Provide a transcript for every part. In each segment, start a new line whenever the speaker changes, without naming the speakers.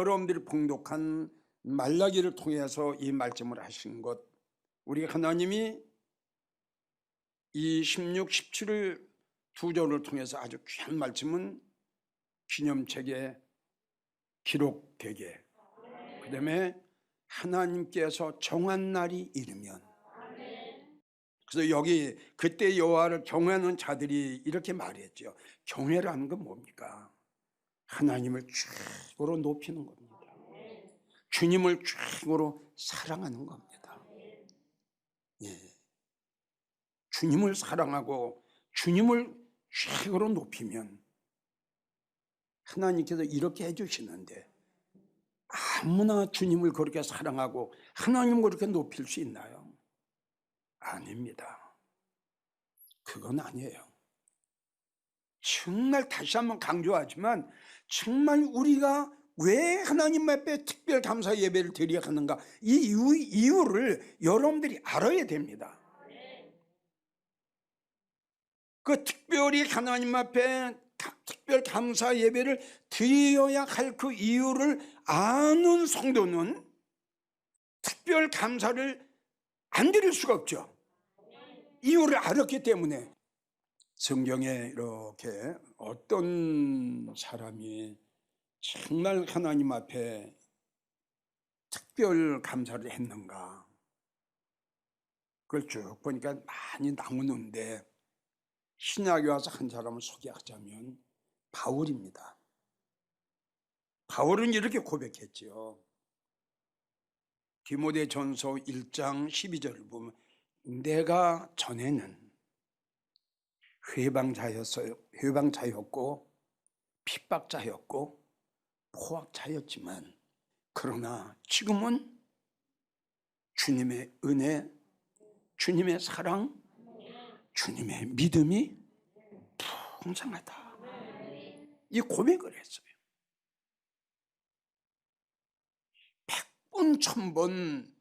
여러분들이 봉독한 말라기를 통해서 이 말씀을 하신 것, 우리 하나님이 이 16, 17을 두 절을 통해서 아주 귀한 말씀은 기념책에 기록되게, 그 다음에 하나님께서 정한 날이 이르면, 그래서 여기 그때 여호와를 경외하는 자들이 이렇게 말했죠. 경외라는 건 뭡니까? 하나님을 최고로 높이는 겁니다. 주님을 최고로 사랑하는 겁니다. 예. 주님을 사랑하고 주님을 최고로 높이면 하나님께서 이렇게 해주시는데, 아무나 주님을 그렇게 사랑하고 하나님을 그렇게 높일 수 있나요? 아닙니다. 그건 아니에요. 정말 다시 한번 강조하지만, 정말 우리가 왜 하나님 앞에 특별 감사 예배를 드려야 하는가, 이 이유를 여러분들이 알아야 됩니다. 그 특별히 하나님 앞에 특별 감사 예배를 드려야 할 그 이유를 아는 성도는 특별 감사를 안 드릴 수가 없죠. 이유를 알았기 때문에. 성경에 이렇게 어떤 사람이 정말 하나님 앞에 특별 감사를 했는가, 그걸 쭉 보니까 많이 나오는데, 신약에 와서 한 사람을 소개하자면 바울입니다. 바울은 이렇게 고백했죠. 디모데전서 1장 12절을 보면, 내가 전에는 회방자였고 핍박자였고 포악자였지만, 그러나 지금은 주님의 은혜, 주님의 사랑, 주님의 믿음이 풍성하다, 이 고백을 했어요. 100번 1000번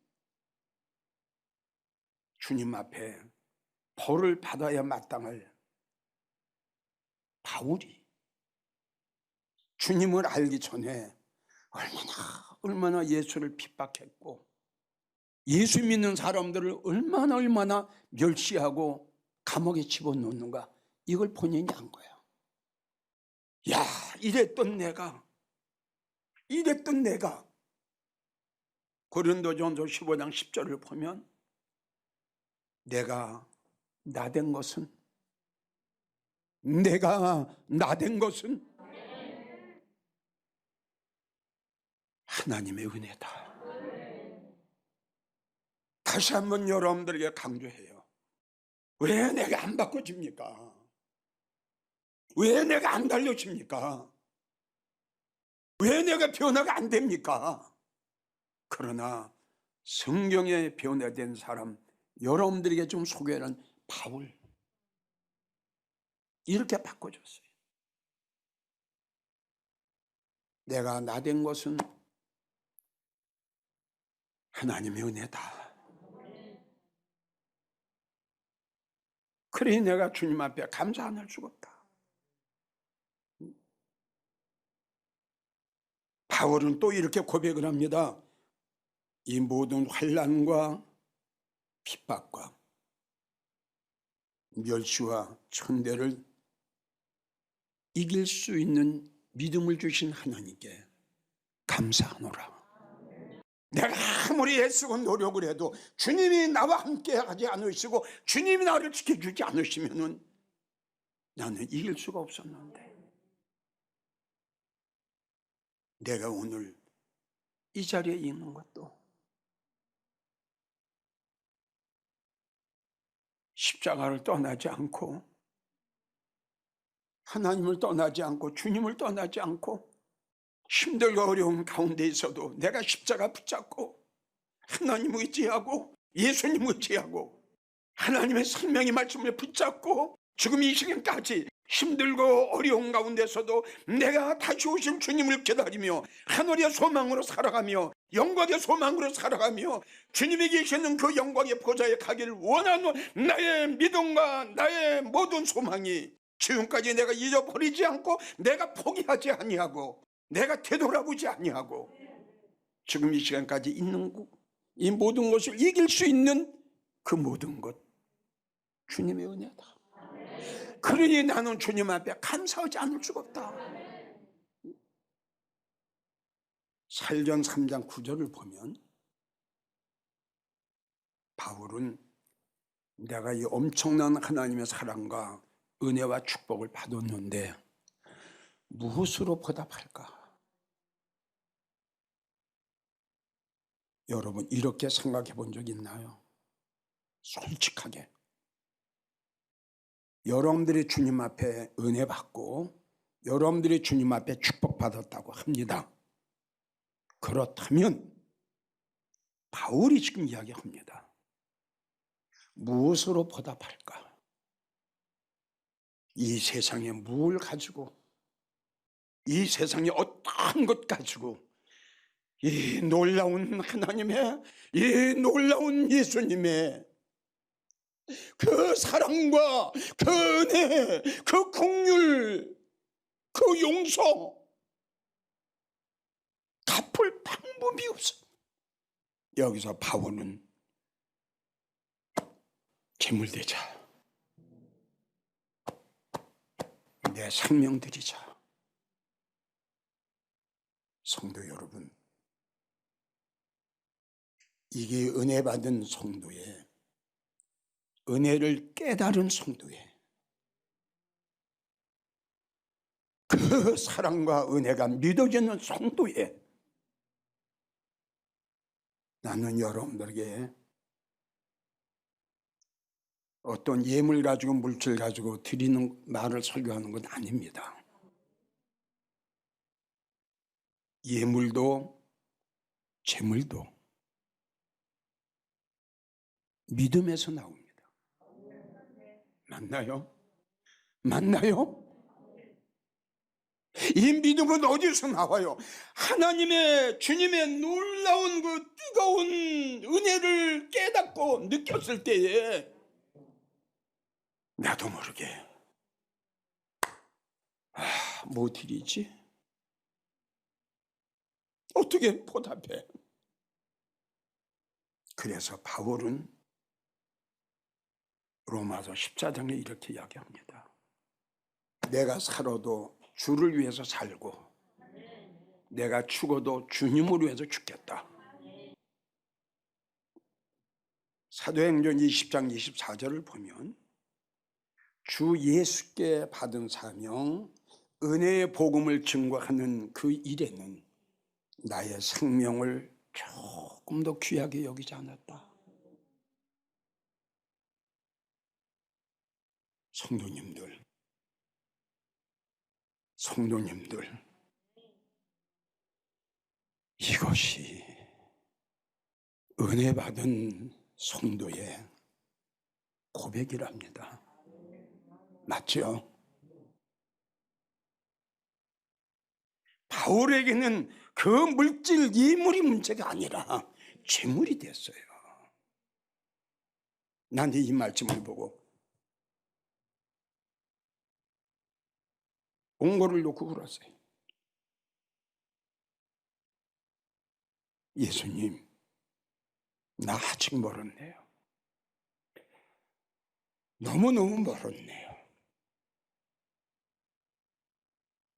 주님 앞에 벌을 받아야 마땅할 바울이 주님을 알기 전에 얼마나 예수를 핍박했고, 예수 믿는 사람들을 얼마나 멸시하고 감옥에 집어넣는가, 이걸 본인이 한 거야. 야, 이랬던 내가 고린도전서 15장 10절을 보면, 내가 나된 것은 하나님의 은혜다. 다시 한번 여러분들에게 강조해요. 왜 내가 안 바꿔집니까? 왜 내가 안 달려집니까? 왜 내가 변화가 안 됩니까? 그러나 성경에 변화된 사람, 여러분들에게 좀 소개하는 바울, 이렇게 바꿔줬어요. 내가 나된 것은 하나님의 은혜다. 그래 내가 주님 앞에 감사 안 할 수가 없다. 바울은 또 이렇게 고백을 합니다. 이 모든 환난과 핍박과 멸시와 천대를 이길 수 있는 믿음을 주신 하나님께 감사하노라. 내가 아무리 애쓰고 노력을 해도 주님이 나와 함께 하지 않으시고 주님이 나를 지켜주지 않으시면 나는 이길 수가 없었는데, 내가 오늘 이 자리에 있는 것도 십자가를 떠나지 않고, 하나님을 떠나지 않고, 주님을 떠나지 않고, 힘들고 어려운 가운데 있어도 내가 십자가 붙잡고 하나님 의지하고 예수님 의지하고 하나님의 생명의 말씀을 붙잡고 지금 이 시간까지 힘들고 어려운 가운데서도 내가 다시 오실 주님을 기다리며 하늘의 소망으로 살아가며 영광의 소망으로 살아가며 주님이 계시는 그 영광의 보좌에 가기를 원하는 나의 믿음과 나의 모든 소망이 지금까지 내가 잊어버리지 않고 내가 포기하지 아니하고 내가 되돌아보지 아니하고 지금 이 시간까지 있는 이 모든 것을 이길 수 있는 그 모든 것 주님의 은혜다. 그러니 나는 주님 앞에 감사하지 않을 수가 없다. 사도행전 3장 9절을 보면 바울은 내가 이 엄청난 하나님의 사랑과 은혜와 축복을 받았는데 무엇으로 보답할까? 여러분 이렇게 생각해 본 적 있나요? 솔직하게 여러분들이 주님 앞에 은혜 받고 여러분들이 주님 앞에 축복 받았다고 합니다. 그렇다면 바울이 지금 이야기합니다. 무엇으로 보답할까? 이 세상에 뭘 가지고 이 세상에 어떠한 것 가지고 이 놀라운 하나님의 이 놀라운 예수님의 그 사랑과 그 은혜 그 긍휼 그 용서 갚을 방법이 없어. 여기서 바울은 재물되자 내 생명 드리자. 성도 여러분 이게 은혜 받은 성도의 은혜를 깨달은 성도의 그 사랑과 은혜가 믿어지는 성도의 나는 여러분들에게 어떤 예물 가지고 물질 가지고 드리는 말을 설교하는 건 아닙니다. 예물도 재물도 믿음에서 나옵니다. 맞나요? 맞나요? 이 믿음은 어디서 나와요? 하나님의 주님의 놀라운 그 뜨거운 은혜를 깨닫고 느꼈을 때에 나도 모르게 뭐 드리지? 어떻게 보답해? 그래서 바울은 로마서 14장에 이렇게 이야기합니다. 내가 살아도 주를 위해서 살고 내가 죽어도 주님을 위해서 죽겠다. 사도행전 20장 24절을 보면 주 예수께 받은 사명 은혜의 복음을 증거하는 그 일에는 나의 생명을 조금 더 귀하게 여기지 않았다. 성도님들 이것이 은혜 받은 성도의 고백이랍니다. 맞죠? 바울에게는 그 물질 예물이 문제가 아니라 재물이 됐어요. 난 이 말씀을 보고 옹고를 놓고 울었어요. 예수님, 나 아직 멀었네요. 너무너무 멀었네요.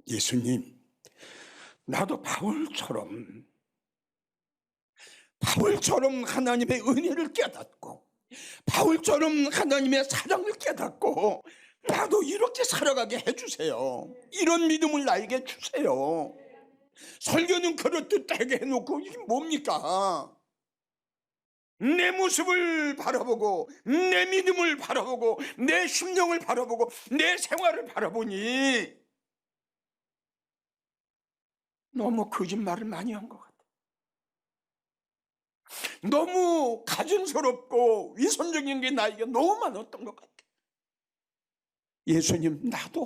예수님, 나도 바울처럼 하나님의 은혜를 깨닫고 바울처럼 하나님의 사랑을 깨닫고 나도 이렇게 살아가게 해주세요. 이런 믿음을 나에게 주세요. 설교는 그렇듯 되게 해놓고 이게 뭡니까? 내 모습을 바라보고 내 믿음을 바라보고 내 심령을 바라보고 내 생활을 바라보니 너무 거짓말을 많이 한 것 같아요. 너무 가증스럽고 위선적인 게 나에게 너무 많았던 것 같아요. 예수님, 나도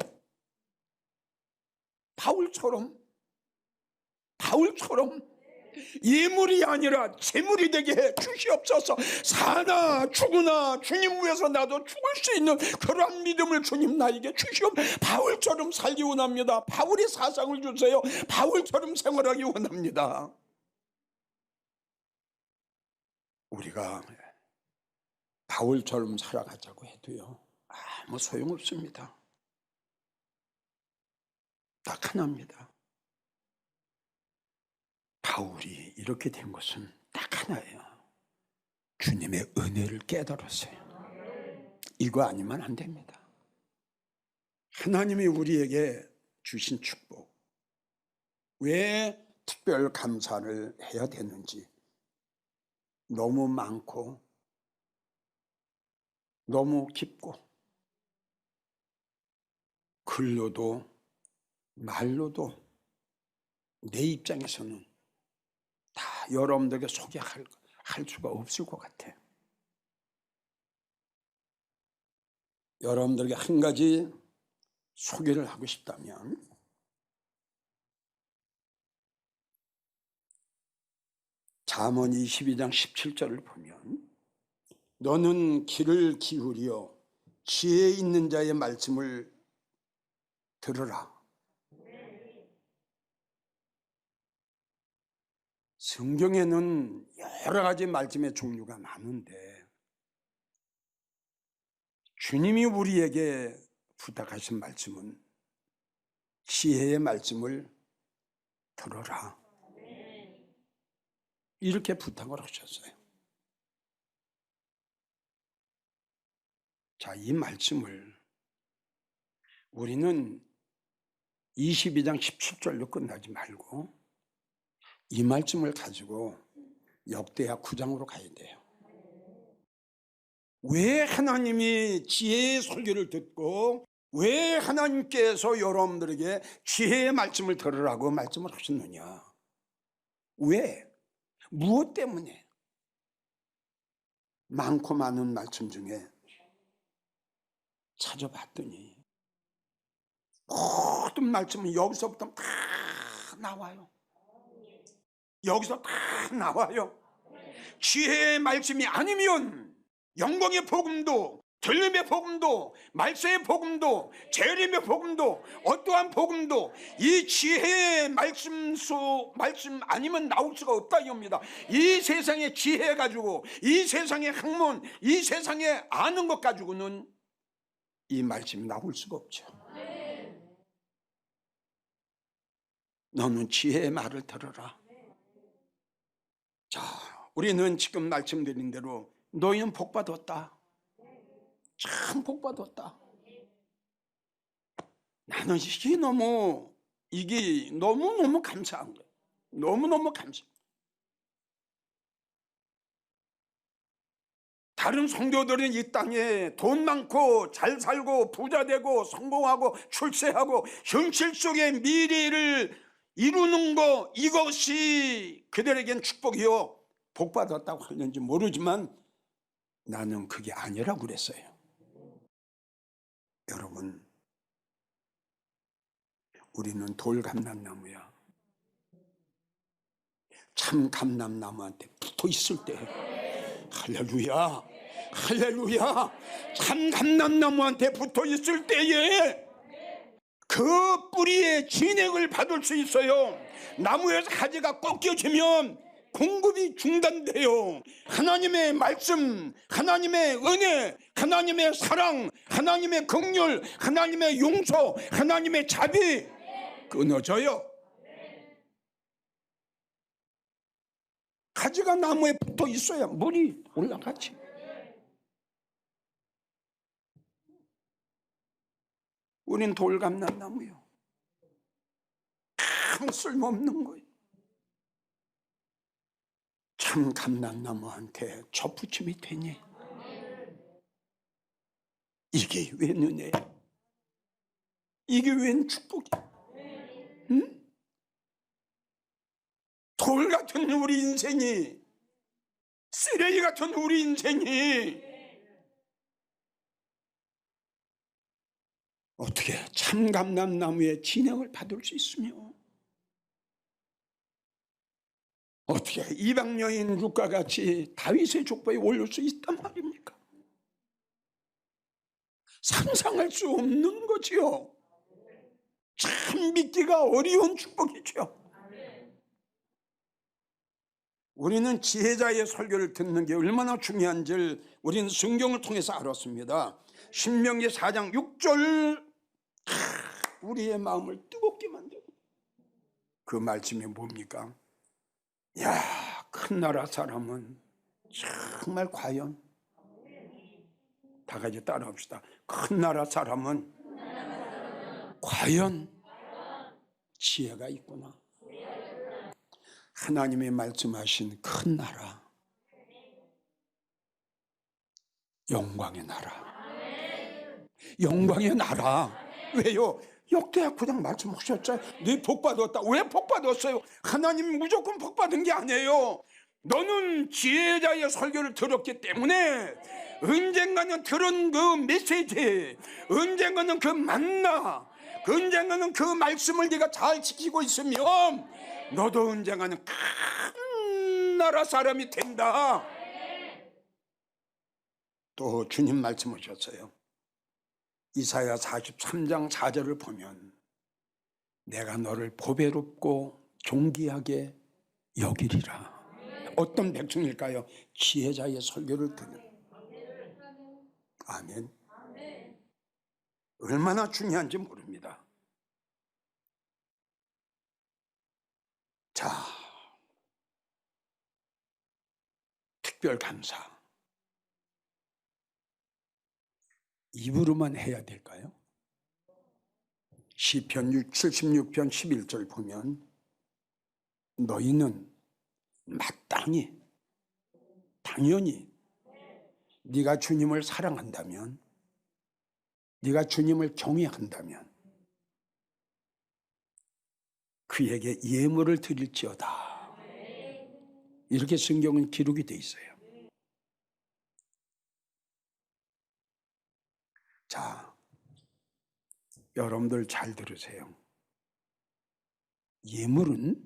바울처럼 예물이 아니라 재물이 되게 해 주시옵소서. 사나 죽으나 주님 위해서 나도 죽을 수 있는 그러한 믿음을 주님 나에게 주시옵. 바울처럼 살기 원합니다. 바울의 사상을 주세요. 바울처럼 생활하기 원합니다. 우리가 바울처럼 살아가자고 해도요, 아무 소용없습니다. 딱 하나입니다. 바울이 이렇게 된 것은 딱 하나예요. 주님의 은혜를 깨달았어요. 이거 아니면 안 됩니다. 하나님이 우리에게 주신 축복, 왜 특별 감사를 해야 되는지, 너무 많고 너무 깊고 글로도 말로도 내 입장에서는 다 여러분들에게 소개할 수가 없을 것 같아. 여러분들에게 한 가지 소개를 하고 싶다면, 잠언 22장 17절을 보면, 너는 귀를 기울여 지혜 있는 자의 말씀을 들으라. 성경에는 여러 가지 말씀의 종류가 많은데 주님이 우리에게 부탁하신 말씀은 지혜의 말씀을 들어라, 이렇게 부탁을 하셨어요. 자, 이 말씀을 우리는 22장 17절로 끝나지 말고 이 말씀을 가지고 역대하 9장으로 가야 돼요. 왜 하나님이 지혜의 설교를 듣고 왜 하나님께서 여러분들에게 지혜의 말씀을 들으라고 말씀을 하셨느냐? 왜? 무엇 때문에? 많고 많은 말씀 중에 찾아봤더니 모든 말씀은 여기서부터 다 나와요. 여기서 다 나와요. 지혜의 말씀이 아니면 영광의 복음도, 들림의 복음도, 말세의 복음도, 재림의 복음도, 어떠한 복음도 이 지혜의 말씀 아니면 나올 수가 없다 이겁니다. 이 세상의 지혜 가지고, 이 세상의 학문, 이 세상에 아는 것 가지고는 이 말씀이 나올 수가 없죠. 너는 지혜의 말을 들어라. 자, 우리는 지금 말씀드린 대로 너희는 복받았다. 참 복받았다. 나는 이게 너무너무 감사한 거예요. 너무너무 감사. 다른 성도들은 이 땅에 돈 많고 잘 살고 부자 되고 성공하고 출세하고 현실 속의 미래를 이루는 거, 이것이 그들에겐 축복이요 복받았다고 하는지 모르지만 나는 그게 아니라고 그랬어요. 여러분, 우리는 돌감람나무야. 참 감람나무한테 붙어 있을 때, 할렐루야, 할렐루야, 참 감람나무한테 붙어 있을 때에 그 뿌리의 진액을 받을 수 있어요. 나무에서 가지가 꺾여지면 공급이 중단돼요. 하나님의 말씀, 하나님의 은혜, 하나님의 사랑, 하나님의 긍휼, 하나님의 용서, 하나님의 자비 끊어져요. 가지가 나무에 붙어 있어야 물이 올라가지. 우린 돌감람나무요. 아무 쓸모없는 거예요. 참 감람나무한테 접붙임이 되니 이게 웬 은혜야? 이게 웬 축복이야? 응? 돌 같은 우리 인생이, 쓰레기 같은 우리 인생이 어떻게 참 감람나무의 진액을 받을 수 있으며 어떻게 이방 여인 룻과 같이 다윗의 족보에 올릴 수 있단 말입니까? 상상할 수 없는 거지요. 참 믿기가 어려운 축복이죠. 우리는 지혜자의 설교를 듣는 게 얼마나 중요한지를 우리는 성경을 통해서 알았습니다. 신명기 4장 6절, 우리의 마음을 뜨겁게 만드는 그 말씀이 뭡니까? 야, 큰 나라 사람은 정말 과연, 다 같이 따라합시다. 큰 나라 사람은 과연 지혜가 있구나. 하나님이 말씀하신 큰 나라, 영광의 나라, 영광의 나라. 왜요? 역대하 9장 말씀하셨죠. 네 복받았다. 왜 복받았어요? 하나님이 무조건 복받은 게 아니에요. 너는 지혜자의 설교를 들었기 때문에 언젠가는 들은 그 메시지, 언젠가는 그 만나, 언젠가는 그 말씀을 네가 잘 지키고 있으면 너도 언젠가는 큰 나라 사람이 된다. 또 주님 말씀하셨어요. 이사야 43장 4절을 보면 내가 너를 보배롭고 존귀하게 여기리라. 어떤 백성일까요? 지혜자의 설교를 듣는. 아멘. 얼마나 중요한지 모릅니다. 자, 특별 감사. 입으로만 해야 될까요? 시편 76편 11절 보면 너희는 마땅히, 당연히 네가 주님을 사랑한다면, 네가 주님을 경외한다면 그에게 예물을 드릴지어다. 이렇게 성경은 기록이 되어 있어요. 자, 여러분들 잘 들으세요. 예물은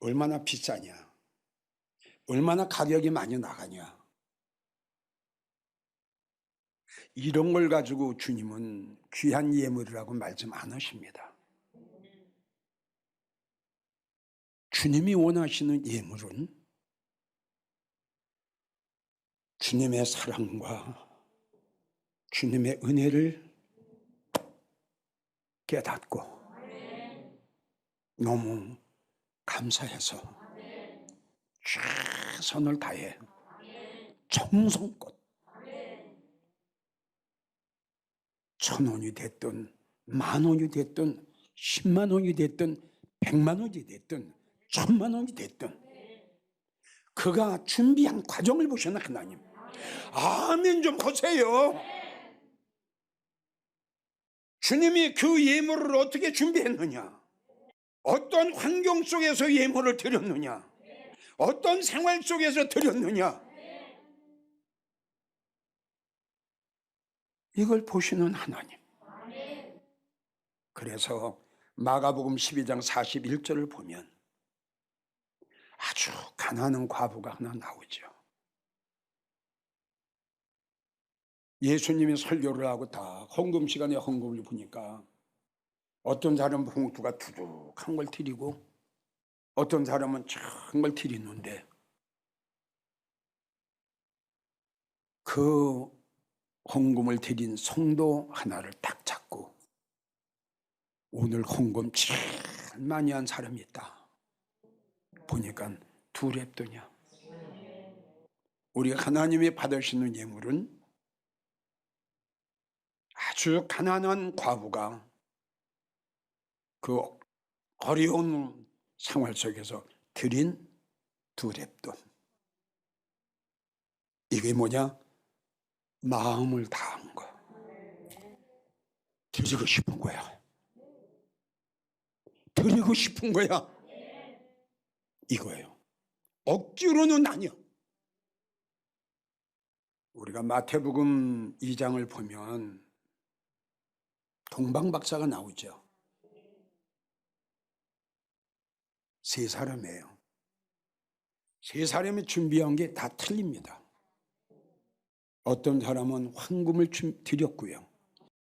얼마나 비싸냐, 얼마나 가격이 많이 나가냐, 이런 걸 가지고 주님은 귀한 예물이라고 말씀 안 하십니다. 주님이 원하시는 예물은 주님의 사랑과 주님의 은혜를 깨닫고 너무 감사해서 최선을 다해 정성껏 1,000원이 됐든 10,000원이 됐든 10만 원이 됐든 100만 원이 됐든 1,000만 원이 됐든 그가 준비한 과정을 보시는 하나님. 아멘 좀 보세요. 주님이 그 예물을 어떻게 준비했느냐, 어떤 환경 속에서 예물을 드렸느냐, 어떤 생활 속에서 드렸느냐, 이걸 보시는 하나님. 그래서 마가복음 12장 41절을 보면 아주 가난한 과부가 하나 나오죠. 예수님이 설교를 하고 다 헌금 시간에 헌금을 보니까 어떤 사람은 봉투가 두둑한 걸 드리고 어떤 사람은 작은 걸 드리는데 그 헌금을 드린 성도 하나를 딱 잡고 오늘 헌금 제일 많이 한 사람이 있다. 보니까 2렙더냐. 우리 하나님이 받으시는 예물은 아주 가난한 과부가 그 어려운 생활 속에서 드린 2렙돈. 이게 뭐냐? 마음을 다한 거. 드리고 싶은 거야. 드리고 싶은 거야. 이거예요. 억지로는 아니야. 우리가 마태복음 2장을 보면 동방박사가 나오죠. 3사람이에요. 세 사람이 준비한 게 다 틀립니다. 어떤 사람은 황금을 드렸고요.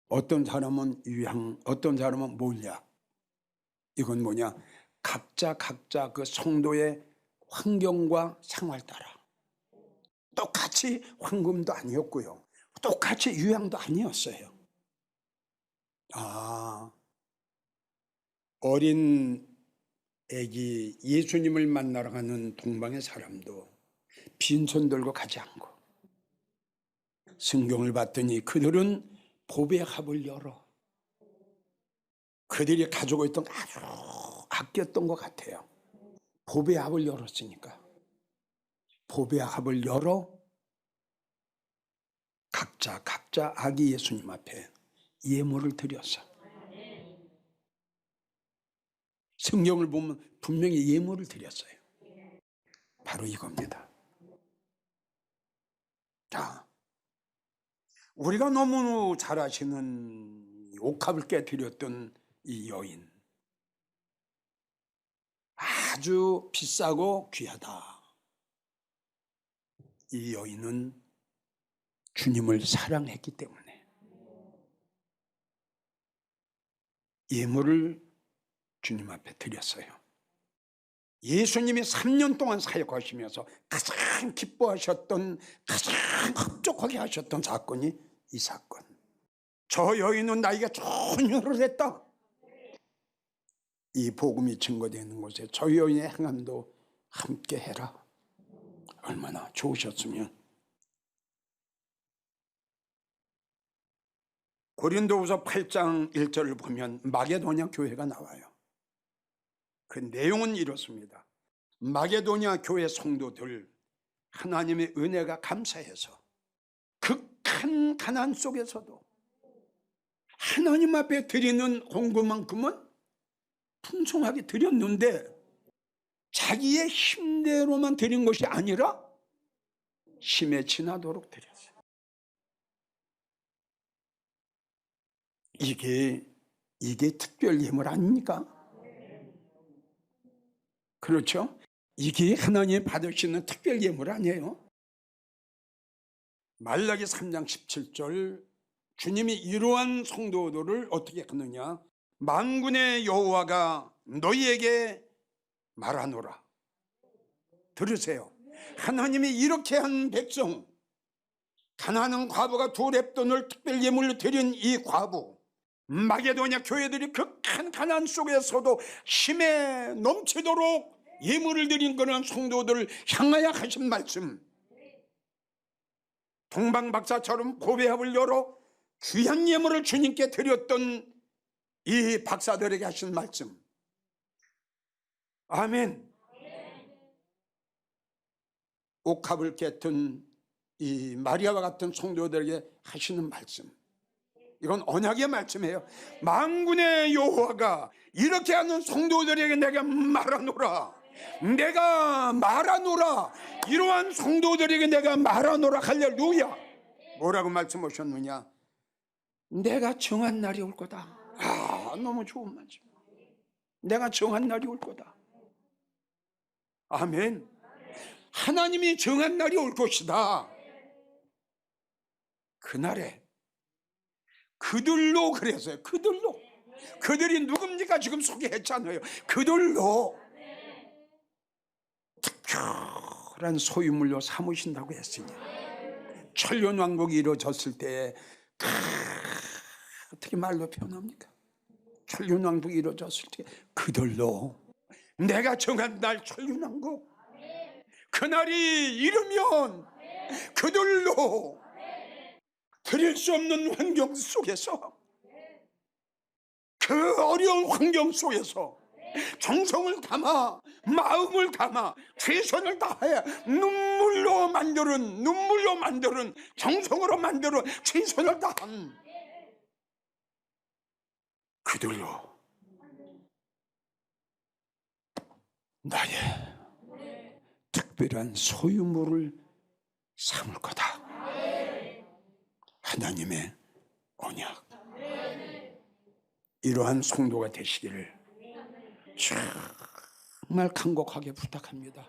어떤 사람은 유향, 어떤 사람은 몰약. 이건 뭐냐? 각자 그 성도의 환경과 생활 따라 똑같이 황금도 아니었고요. 똑같이 유향도 아니었어요. 어린 애기 예수님을 만나러 가는 동방의 사람도 빈손 들고 가지 않고, 성경을 봤더니 그들은 보배 합을 열어 그들이 가지고 있던 아주 아꼈던 것 같아요. 보배 합을 열었으니까 보배 합을 열어 각자 아기 예수님 앞에 예물을 드렸어. 성경을 보면 분명히 예물을 드렸어요. 바로 이겁니다. 자, 우리가 너무 잘 아시는 옥합을 깨뜨렸던 이 여인, 아주 비싸고 귀하다. 이 여인은 주님을 사랑했기 때문에 예물을 주님 앞에 드렸어요. 예수님이 3년 동안 사역하시면서 가장 기뻐하셨던, 가장 흡족하게 하셨던 사건이 이 사건. 저 여인은 나이가 좋은 일을 했다. 이 복음이 증거되는 곳에 저 여인의 행함도 함께 해라. 얼마나 좋으셨으면. 고린도후서 8장 1절을 보면 마게도냐 교회가 나와요. 그 내용은 이렇습니다. 마게도냐 교회 성도들, 하나님의 은혜가 감사해서 극한 가난 속에서도 하나님 앞에 드리는 헌금만큼은 풍성하게 드렸는데, 자기의 힘대로만 드린 것이 아니라 힘에 지나도록 드렸어요. 이게 특별 예물 아닙니까? 그렇죠? 이게 하나님 받으시는 특별 예물 아니에요? 말라기 3장 17절, 주님이 이러한 성도들을 어떻게 하느냐? 만군의 여호와가 너희에게 말하노라. 들으세요. 하나님이 이렇게 한 백성, 가난한 과부가 2렙돈을 특별 예물로 드린 이 과부, 마게도냐 교회들이 극한 가난 속에서도 힘에 넘치도록 예물을 드린 그런 성도들을 향하여 하신 말씀, 동방박사처럼 보배합을 열어 귀한 예물을 주님께 드렸던 이 박사들에게 하신 말씀. 아멘. 옥합을 깼던 이 마리아와 같은 성도들에게 하시는 말씀, 이건 언약의 말씀이에요. 만군의 여호와가 이렇게 하는 성도들에게 내가 말하노라. 내가 말하노라. 이러한 성도들에게 내가 말하노라. 할렐루야. 뭐라고 말씀하셨느냐? 내가 정한 날이 올 거다. 너무 좋은 말씀. 내가 정한 날이 올 거다. 아멘. 하나님이 정한 날이 올 것이다. 그날에 그들로, 그랬어요. 그들이 누굽니까? 지금 소개했잖아요. 그들로 특별한 소유물로 삼으신다고 했으니, 천년왕국이 이루어졌을 때 어떻게 말로 표현합니까? 천년왕국이 이루어졌을 때 그들로, 내가 정한 날 천년왕국, 그날이 이르면 그들로 드릴 수 없는 환경 속에서, 그 어려운 환경 속에서 정성을 담아, 마음을 담아, 최선을 다해 눈물로 만드는, 정성으로 만드는, 최선을 다한 그들로 나의 특별한 소유물을 삼을 거다. 하나님의 언약. 이러한 성도가 되시기를 정말 간곡하게 부탁합니다.